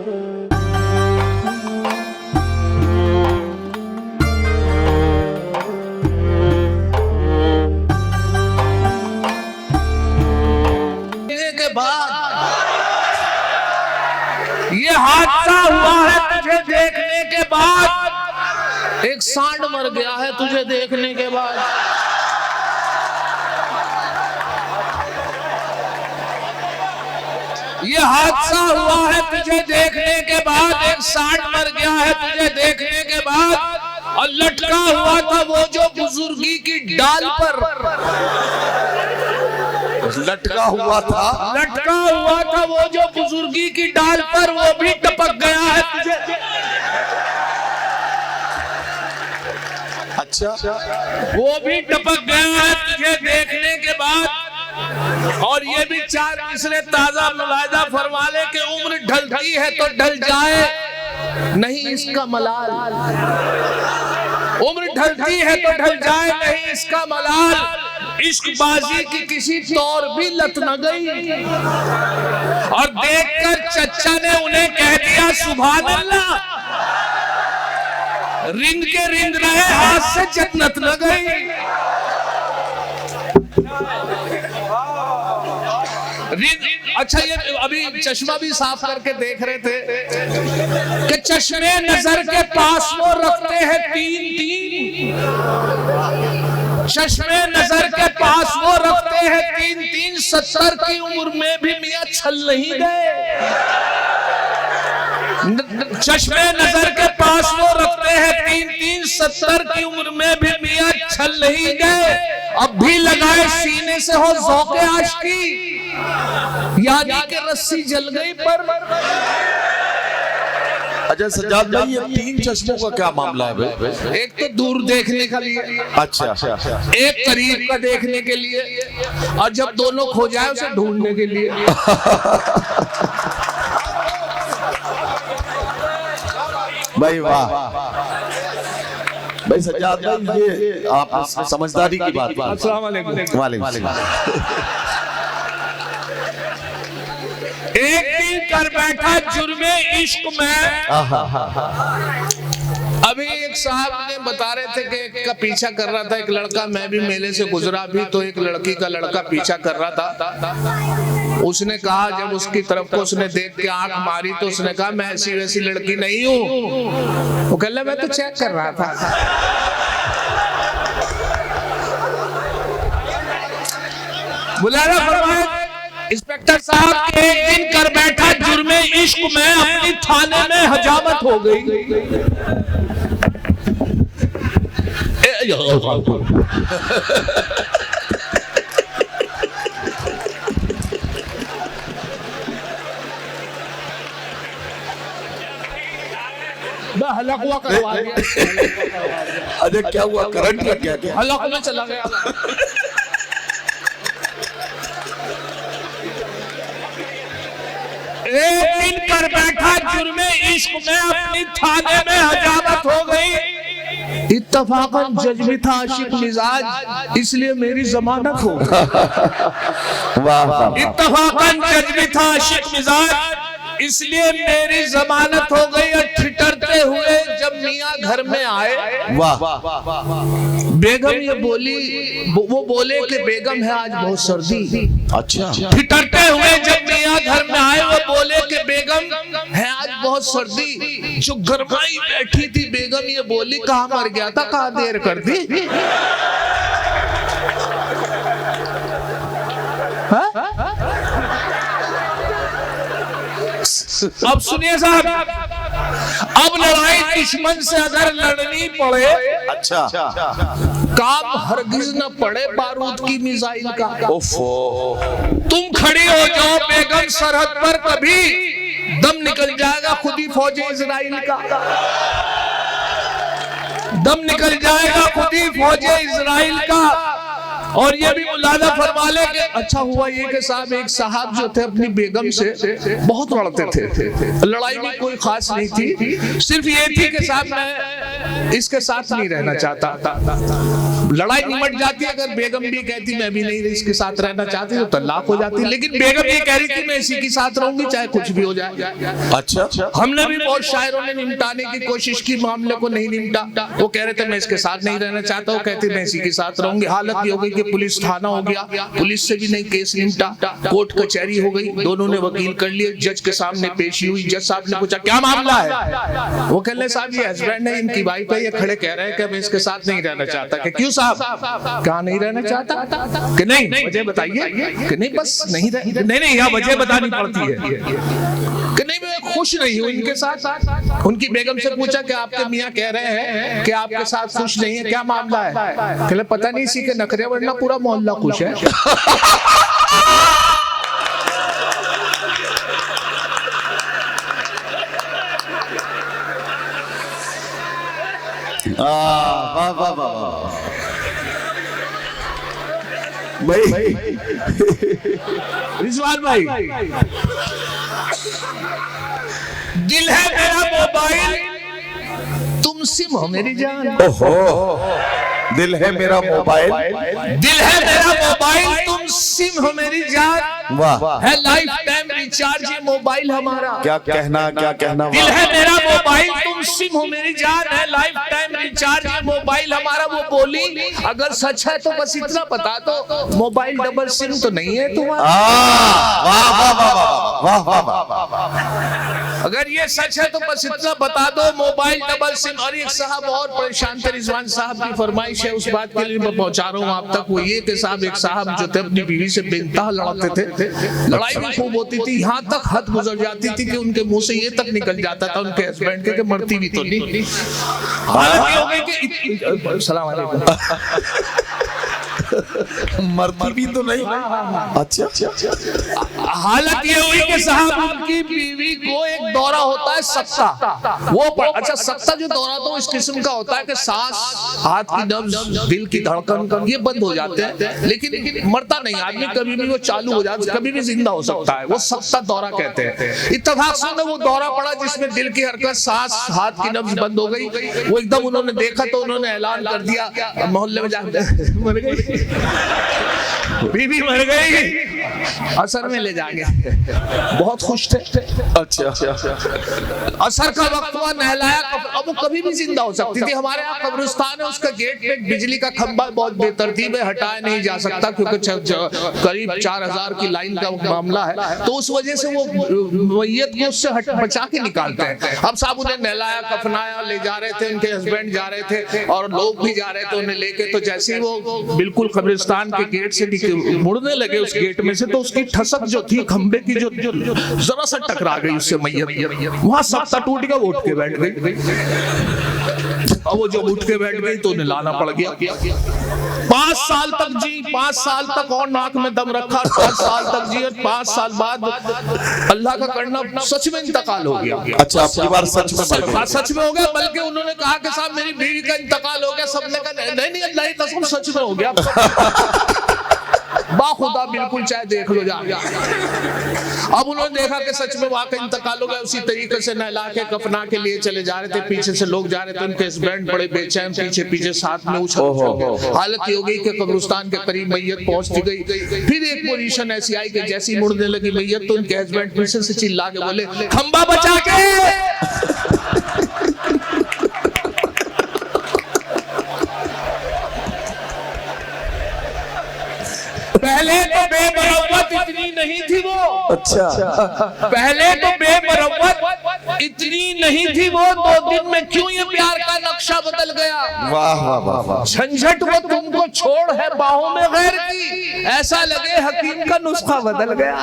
ये हादसा हुआ है तुझे देखने के बाद। एक सांड मर गया है तुझे देखने के बाद। ये हादसा हुआ है तुझे देखने के बाद। एक सांड मर गया है तुझे देखने के बाद। और लटका हुआ था वो जो बुजुर्गी की डाल पर। लटका हुआ था वो जो बुजुर्गी की डाल पर, वो भी टपक गया है तुझे। अच्छा, वो भी टपक गया है तुझे देखने के बाद। और ये भी चार मिसरे ताजा मुलाहिजा फरमा ले कि उम्र ढलती है तो ढल जाए, नहीं इसका मलाल। उम्र ढलती है तो ढल जाए, नहीं इसका मलाल। इश्कबाजी की किसी तौर भी लत न गई। और देखकर चचा ने उन्हें कह दिया सुभान अल्लाह। रिंद के रिंद रहे, हाथ से जन्नत न गई। अच्छा, ये अभी चश्मा भी साफ करके देख रहे थे कि चश्मे नजर के पास वो रखते हैं तीन तीन। चश्मे नजर के पास वो रखते हैं तीन तीन। 70 की उम्र में भी मियां छल नहीं गए। चश्मे नजर के पास वो रखते हैं तीन तीन। 70 की उम्र में भी मियां छल नहीं गए। अब भी लगाए सीने से हो ज़ौक़े आशिकी, यानी कि रस्सी जल गई पर। अच्छा सज्जाद भाई, ये तीन चश्मों का क्या मामला है भाई? एक तो दूर देखने के लिए, अच्छा, एक करीब का देखने के लिए, और जब दोनों खो जाए उसे ढूंढने के लिए। भाई वाह भाई सज्जाद भाई, ये आप समझदारी की बात। अस्सलाम वालेकुम। वालेकुम। एक दिन कर बैठा जुर्मे इश्क में। अभी एक साहब ने बता रहे थे कि एक का पीछा कर रहा था एक लड़का। मैं भी मेले से गुजरा भी तो एक लड़की का लड़का पीछा कर रहा था। उसने कहा, जब उसकी तरफ को उसने देख के आंख मारी तो उसने कहा मैं ऐसी वैसी लड़की नहीं हूँ। वो कह रहा मैं तो चेक कर रहा था। बुलाना फरमाया इंस्पेक्टर साहब के एक दिन कर बैठा जुर्मे इश्क में अपनी थाने में हजामत हो गई। मैं हलक हुआ करवा दिया। अरे क्या हुआ, करंट लग गया क्या? हलक में चला गया। एक दिन कर बैठा जुर्मे इश्क में अपनी थाने में हजामत हो गई। इत्तफाकन जज भी था आशिक मिजाज, इसलिए मेरी जमानत हो गई। इत्तफाकन जज भी था आशिक मिजाज, इसलिए मेरी जमानत हो गई। और ठिठरते हुए जब मियाँ घर में आए, बेगम ये बोली, वो बोले कि बेगम है आज बहुत सर्दी। अच्छा, ठिठरते हुए जब मियाँ घर में आए, वो बोले कि बेगम है आज बहुत सर्दी। जो गरमाई बैठी थी बेगम ये बोली, कहाँ मर गया था, कहाँ देर कर दी। अब सुनिए साहब, अब लड़ाई दुश्मन से अगर लड़नी पड़े, अच्छा, काम हरगिज न पड़े बारूद की मिसाइल का। ओफो, तुम खड़ी हो जाओ बेगम सरहद पर, कभी दम निकल जाएगा खुद ही फौज इजराइल का। दम निकल जाएगा खुद ही फौज इजराइल का। और ये भी मुलादा फरमा ले कि अच्छा हुआ ये कि साहब एक साहब जो थे अपनी बेगम से बहुत लड़ते थे। लड़ाई भी कोई खास नहीं थी, सिर्फ ये थी कि साहब मैं इसके साथ नहीं रहना चाहता। लड़ाई निमट जाती है। अगर बेगम भी कहती मैं भी नहीं इसके साथ रहना चाहती तो तलाक हो जाती, लेकिन बेगम ये कह रही थी मैं इसी के साथ रहूंगी चाहे कुछ भी हो जाए। अच्छा, हमने भी बहुत शायरों ने निपटाने की कोशिश की, मामले को नहीं निपटा। वो कह रहे थे मैं इसके साथ नहीं रहना चाहता, वो कहते मैं इसी के साथ रहूंगी। हालत ये हो गई कि पुलिस थाना हो गया, पुलिस से भी नहीं केस निपटा, कोर्ट कचहरी हो गई, दोनों ने वकील कर लिए, जज के सामने पेशी हुई। जज साहब ने पूछा क्या मामला है? वो कह रहे साहब ये हस्बैंड है, इनकी वाइफ है, ये खड़े कह रहे हैं कि मैं इसके साथ नहीं रहना चाहता। कि क्यों साहब, कहाँ नहीं रहना चाहता? कि नहीं वजह बताइए। कि नहीं बस नहीं नहीं यहाँ वजह बतानी पड़ती है। कि नहीं मैं खुश नहीं हूँ इनके साथ। उनकी बेगम से पूछा कि आपके मियाँ कह रहे हैं कि आपके साथ खुश नहीं है, क्या मामला है? कहले पता नहीं, इसी के नखरे वरना पूरा मोहल्ला खुश है। वाह वाह वाह भाई रिजवान भाई, दिल है मेरा मोबाइल तुम सिम हो मेरी जान। ओहो, दिल है मेरा मोबाइल, दिल है मेरा मोबाइल तुम सिम हो मेरी जान। वाह, है लाइफ टाइम रिचार्ज ये मोबाइल हमारा। क्या कहना दिल है मेरा मोबाइल तुम सिम हो मेरी जान, है लाइफ टाइम रिचार्ज ये मोबाइल हमारा। वो बोली अगर सच है तो बस इतना बता दो, मोबाइल डबल सिम तो नहीं है तुम्हारा? वाह वाह वाह वाह वाह, अगर ये सच है तो बस इतना बता दो, मोबाइल डबल सिम। और एक साहब और परेशान थे, रिजवान साहब की फरमाइश है, उस बात के लिए मैं पहुंचा रहा हूँ आप तक। वो ये कि साहब एक साहब जो थे अपनी बीवी से बेइंतहा लड़ते थे, लड़ाई भी खूब होती थी, यहाँ तक हद गुजर जाती थी कि उनके मुंह से ये तक निकल जाता था उनके हस्बैंड के कि मरती भी तो नहीं। हालत ये हो गई कि सलाम अलैकुम, मरती भी तो नहीं। अच्छा, हालत ये हुई कि साहब उनकी बीवी को एक दौरा होता है सक्ता। वो अच्छा सक्ता जो दौरा तो इस किस्म का होता है कि सांस, हाथ की नब्ज, दिल की धड़कन ये बंद हो जाते हैं, लेकिन मरता नहीं आदमी, कभी भी वो चालू हो जाता है, कभी भी जिंदा हो सकता है। वो सक्ता दौरा कहते हैं। इत्तेफाक से वो दौरा पड़ा जिसमें दिल की हरकत, सांस, हाथ की नब्ज बंद हो गई। वो एकदम उन्होंने देखा तो उन्होंने ऐलान कर दिया मोहल्ले में जाकर मर गई, बीवी मर गई, असर में ले जाएंगे। बहुत खुश थे। अच्छा, असर का वक्त हुआ, नहलाया, अब वो कभी भी जिंदा हो सकती थी। हमारे यहाँ कब्रिस्तान है, उसका गेट पे बिजली का खंभा बहुत बेतरतीब है, हटाया नहीं जा सकता क्योंकि करीब 4000 की लाइन का मामला है, तो उस वजह से वो मैयत को उससे बचा के निकालते हैं। अब साहब उन्हें नहलाया, कफनाया, ले जा रहे थे, उनके हस्बैंड जा रहे थे और लोग भी जा रहे थे उन्हें लेके। तो जैसे ही वो बिल्कुल कब्रिस्तान के गेट से मुड़ने लगे उस गेट में से, तो उसकी ठसक जो थी खंबे की जो जरा सा टकरा गई उससे मैयत, वहां सख्ता टूट गया, वो उठ के बैठ गई। अब वो जब उठ के बैठ गई तो उन्हें लाना पड़ गया। 5 साल तक जी, 5 साल तक और नाक में दम रखा, 5 साल तक जी, और 5 साल बाद अल्लाह का करना सच में इंतकाल हो गया। अच्छा, आपकी बार सच में सच में हो गया। बल्कि उन्होंने कहा कि साहब मेरी बीवी का इंतकाल हो गया। सबने कहा नहीं अल्लाह की कसम सच में हो गया। बाखुदा बिल्कुल, चाहे देख लो जा। अब उन्होंने देखा कि सच में वाकई इंतकाल हो गया। उसी तरीके से नहला के कफना के लिए चले जा रहे थे, पीछे से लोग जा रहे थे, उनके हस्बैंड बड़े बेचैन पीछे पीछे साथ में उछल। हालत ये हो गई कि कब्रिस्तान के करीब मैयत पहुंच गई। फिर एक पोजीशन ऐसी आई कि जैसी मुड़ने लगी मैयत तो उनके हस्बैंड पीछे से चिल्ला के बोले खंबा बचा के। पहले तो बेमरवत इतनी नहीं थी वो। अच्छा, पहले तो बेमरवत इतनी नहीं थी वो, 2 दिन में क्यों ये प्यार का नक्शा बदल गया। वाह वाह वाह वाह, झंझट वो तुमको छोड़ है बाहों में गैर की, ऐसा लगे हकीम का नुस्खा बदल गया।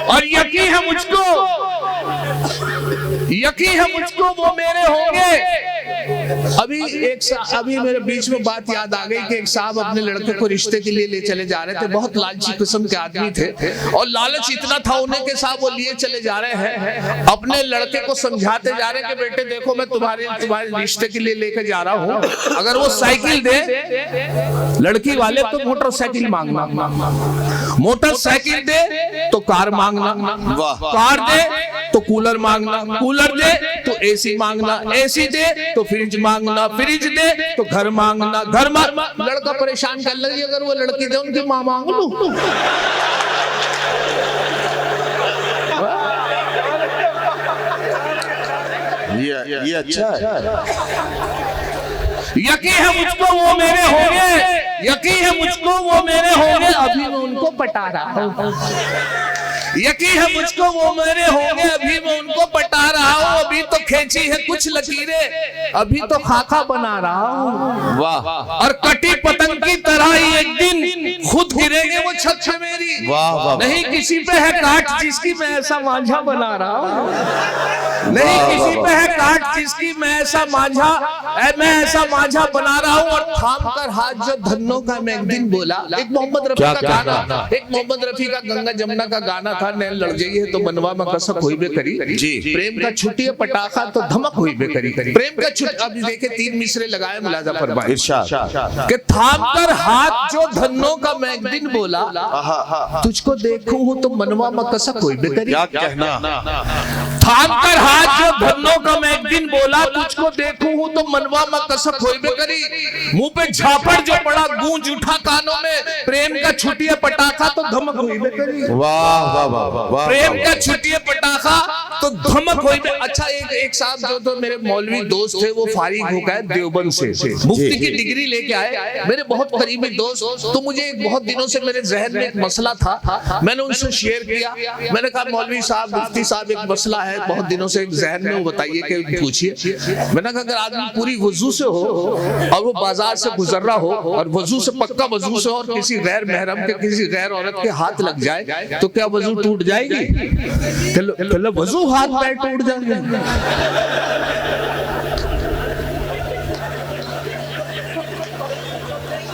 और यकीन है मुझको वो मेरे होंगे। अभी मेरे बीच में बात याद आ गई कि एक साहब अपने लड़के को रिश्ते के लिए ले चले जा रहे थे। बहुत लालची किस्म के आदमी थे और लालच इतना था उन्हें के साहब वो लिए चले जा रहे हैं, अपने लड़के को समझाते जा रहे हैं कि बेटे देखो मैं तुम्हारे रिश्ते के लिए लेकर जा रहा हूँ, अगर वो साइकिल दे लड़की वाले तो मोटरसाइकिल मांगना, मोटरसाइकिल दे तो कार मांगना, कार दे तो कूलर मांगना, कूलर दे तो तो एसी मांगना एसी दे, तो फ्रिज मांगना फ्रिज दे, तो घर मांगना घर मांग। लड़का परेशान कर लगी, अगर वो लड़की दे उनकी माँ मांग लूं। ये अच्छा है। यकीन है मुझको वो मेरे होंगे, यकीन है मुझको वो मेरे होंगे, अभी मैं उनको पटा रहा हूँ। यकीन है मुझको वो मेरे होंगे, अभी मैं उनको पटा रहा हूँ। अभी तो खींची है कुछ लकीरें, अभी तो खाका बना रहा हूँ। वाह। और कटी पतंग की तरह ही एक दिन खुद गिरेंगे वो छत से मेरी। वाह वाह। नहीं किसी पे है काट जिसकी मैं ऐसा मांझा बना रहा हूँ। नहीं किसी पे है काट जिसकी मैं ऐसा मांझा मांझा बना रहा हूँ। और थाम कर हाथ जो धन्नों का मैं एक दिन बोला। एक मोहम्मद रफी का गाना, एक मोहम्मद रफी का गंगा जमुना का गाना था। नैन लड़ जाइए तो मनवा में कसक हुई बे करी, प्रेम का छुट्टी पटाखा तो धमक हुई बे करी। प्रेम का छुट्टी, अब देखे 3 मिसरे लगाए मुलाजा फरमाए कि थाम कर हाथ जो धन्नों का मैं एक दिन बोला, तुझको देखूं हूं तो मनवा में कसक हुई बे करी। क्या कहना। थाम कर हाथ जो धन्नों का मैं एक दिन बोला, तुझको देखूं हूं तो मनवा में कसक होई बे करी। मुंह पे झापड़ जो पड़ा गूंज उठा कानों में, प्रेम का छुट्टिया पटाखा तो धमक हुई बे करी। वाह वाह वाह। प्रेम का छुट्टिया पटाखा तो धमक हुई बे। अच्छा एक साहब जो तो मेरे मौलवी दोस्त थे, वो फारिग हो गए देवबंद से, मुफ्ती की डिग्री लेके आए, मेरे बहुत करीबी दोस्त। तो मुझे बहुत दिनों से मेरे जहन में एक मसला था, मैंने उनसे शेयर किया। मैंने कहा मौलवी साहब, मुफ्ती साहब, एक मसला है बहुत दिनों से जहन में, वो बताइए कि पूछिए। मैंने कहा अगर आदमी पूरी वजू से हो और वो बाजार से गुजर रहा हो और वजू से पक्का वजू से, और किसी गैर महरम के किसी गैर औरत के हाथ लग जाए तो क्या वजू टूट जाएगी? वजू हाथ पैर टूट जाएंगे।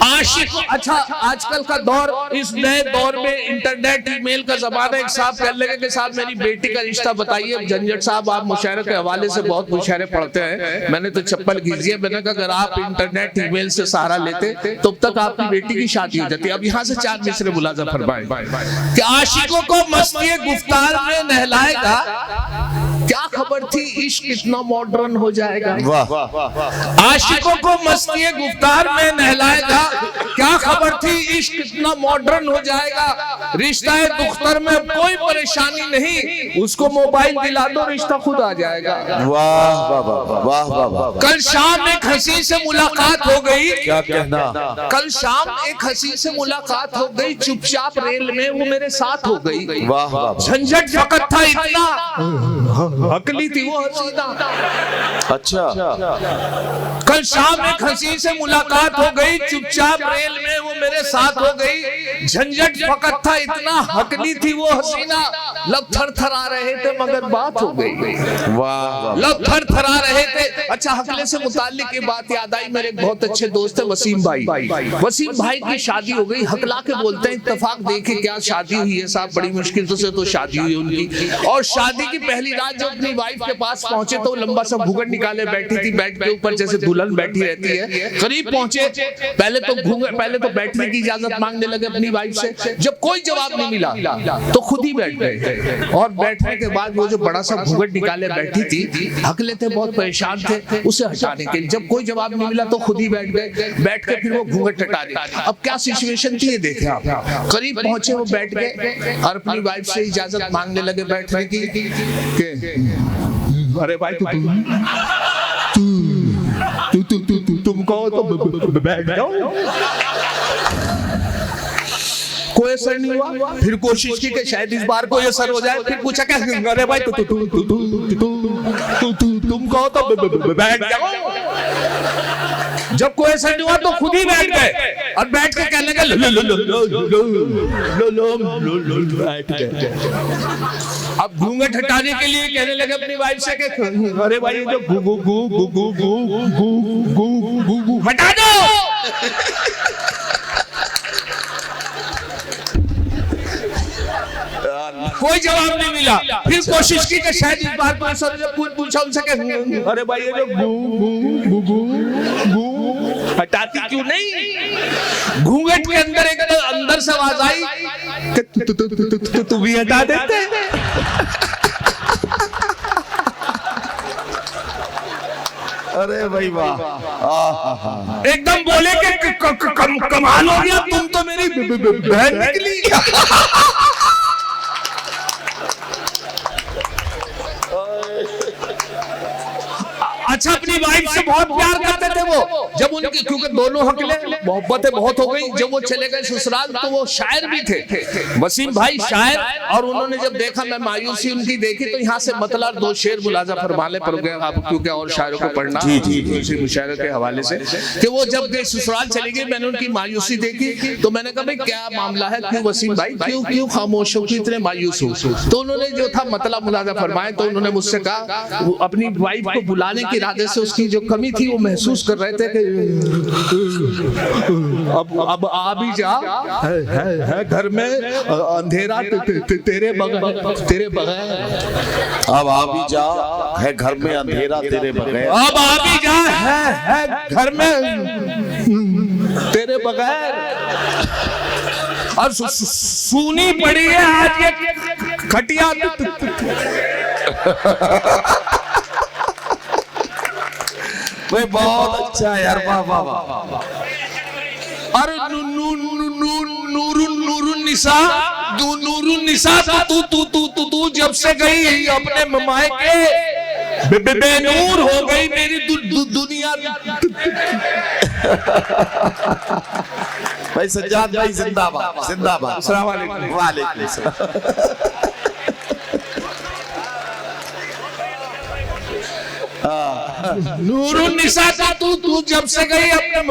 आशिक, अच्छा आजकल का दौर, इस नए दौर में इंटरनेट ईमेल का जमाना। एक साहब कह लगे कि साहब मेरी बेटी का रिश्ता बताइए। झंझट साहब आप मुशायरे के हवाले से बहुत मुशायरे पढ़ते हैं, मैंने तो चप्पल खींची। मैंने कहा अगर आप इंटरनेट ईमेल से सहारा लेते तब तक आपकी बेटी की शादी हो जाती। अब यहाँ से 4 मिसरे मुलाजा फरमाए कि आशिकों को मस्ती गुफ्तार में नहलाएगा, क्या खबर थी इश्क इतना मॉडर्न हो जाएगा। आशिकों को मस्ती गुफ्तार में नहलाएगा, क्या खबर थी इश्क इतना मॉडर्न हो जाएगा। रिश्ता दुख्तर में कोई परेशानी नहीं, उसको मोबाइल दिला दो रिश्ता खुद आ जाएगा। वाह वाह वाह वाह। कल शाम एक हंसी से मुलाकात हो गई, क्या कहना। कल शाम एक हंसी से मुलाकात हो गई, चुपचाप रेल में वो मेरे साथ हो गई। वाह वाह। झंझट फकत था इतना, अकली थी वो हसीना। अच्छा। कल शाम एक हंसी से मुलाकात हो गई, चुपचाप रेल में वो मेरे साथ हो गई। झंझट फकत था इतना, हकली थी वो हसीना। लब थरथरा रहे थे मगर बात हो गई। वाह। लब थरथरा रहे थे। अच्छा हकले से मुताल्लिक ये बात याद आई, मेरे एक बहुत अच्छे दोस्त है वसीम भाई। वसीम भाई की शादी हो गई, हकला के बोलते हैं इत्तेफाक देखे क्या शादी हुई है साहब, बड़ी मुश्किल से तो शादी हुई उनकी। और शादी की पहली रात जब अपनी वाइफ के पास पहुंचे तो लंबा सा घूंघट निकाले बैठी थी, बेड के ऊपर जैसे दुल्हन बैठी रहती है। करीब पहुंचे, पहले तो बैठने की इजाजत मांगने लगे अपनी वाइफ से। जब कोई जवाब नहीं मिला तो खुद ही बैठ गए। और बैठने के बाद वो जो बड़ा सा घूंघट निकाले बैठी थी, हकले थे बहुत परेशान थे उसे हटाने के लिए। जब कोई जवाब नहीं मिला तो खुद ही बैठ गए। बैठ के फिर वो घूंघट हटा दी। अब क्या सिचुएशन थी ये देखे आप। करीब पहुंचे वो बैठ गए और अपनी वाइफ से इजाजत मांगने लगे बैठने की। अरे भाई तुमको तो बैठ जाओ। कोई असर नहीं हुआ। फिर कोशिश की कि शायद इस बार कोई असर हो जाए। फिर पूछा क्या, अरे भाई तुम कहो तो बैठ जाओ। जब कोई असर नहीं हुआ तो खुद ही बैठ गए और बैठ के कहने लगे बैठ गए। अब घूंघट हटाने के लिए कहने लगे अपनी वाइफ से कि अरे भाई जो गु गु हटा दो। कोई जवाब नहीं मिला। फिर कोशिश की कि शायद इस बार तो सर ने पूछा उनसे कि अरे भाई ये जो गु हटाती क्यों नहीं। घूंघट के अंदर एक अंदर से आवाज आई कि तू भी हटा देते। अरे भाई वाह, एकदम बोले कि कमाल हो गया, तुम तो मेरी बहन निकली। अच्छा, अपनी वाइफ से बहुत प्यार करते थे वो। जब उनकी, क्योंकि दोनों हकले, मोहब्बतें बहुत हो गई, जब वो चले गए ससुराल तो वो शायर भी थे, वसीम भाई शायर। और उन्होंने जब देखा, मैं मायूसी उनकी देखी, तो यहाँ से मतलब 2 शेर मुलाजा फरमाने पड़ गए आप, क्योंकि और शायरों को पढ़ना उसी मुशायरे के हवाले से, कि वो जब गए ससुराल चली गई, मैंने उनकी मायूसी देखी, तो मैंने कहा भाई क्या मामला है, क्यों वसीम भाई, क्यों क्यों खामोश हो, इतने मायूस हो? तो उन्होंने जो था मतलब मुलाजा फरमाए, तो उन्होंने मुझसे कहा, अपनी वाइफ को बुलाने के इरादे से उसकी जो कमी थी वो महसूस कर रहे थे कि अब आ भी जा, है घर में अंधेरा तेरे बगैर, अब आ भी जा, है घर में अंधेरा तेरे बगैर, अब आ भी जा, है घर में तेरे बगैर। और सुनी पड़ी है आज ये खटिया। भाई बहुत अच्छा यार, वाह वाह वाह। अरे नूरुन निसा तू जब से गई अपने मायके बेनूर हो गई मेरी दुनिया। भाई सज्जाद भाई जिंदाबाद जिंदाबाद। अस्सलाम वालेकुम। वालेकुम सलाम। नूरुन निसा तू जब से गई अपने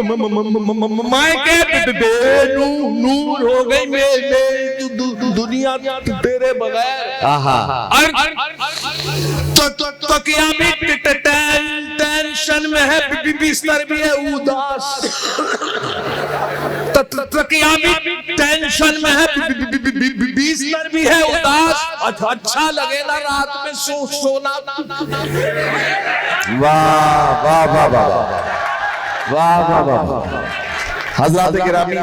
मायके बेनूर हो गई मेरी दुनिया तेरे बगैर। तो क्या भी टेंशन में है, बिस्तर भी है उदास, तकिया भी टेंशन में है, बिस्तर भी है उदास। अच्छा लगे ना रात में सोना। वाह वाह वाह वाह वाह वाह वाह। हज़रात गिरामी,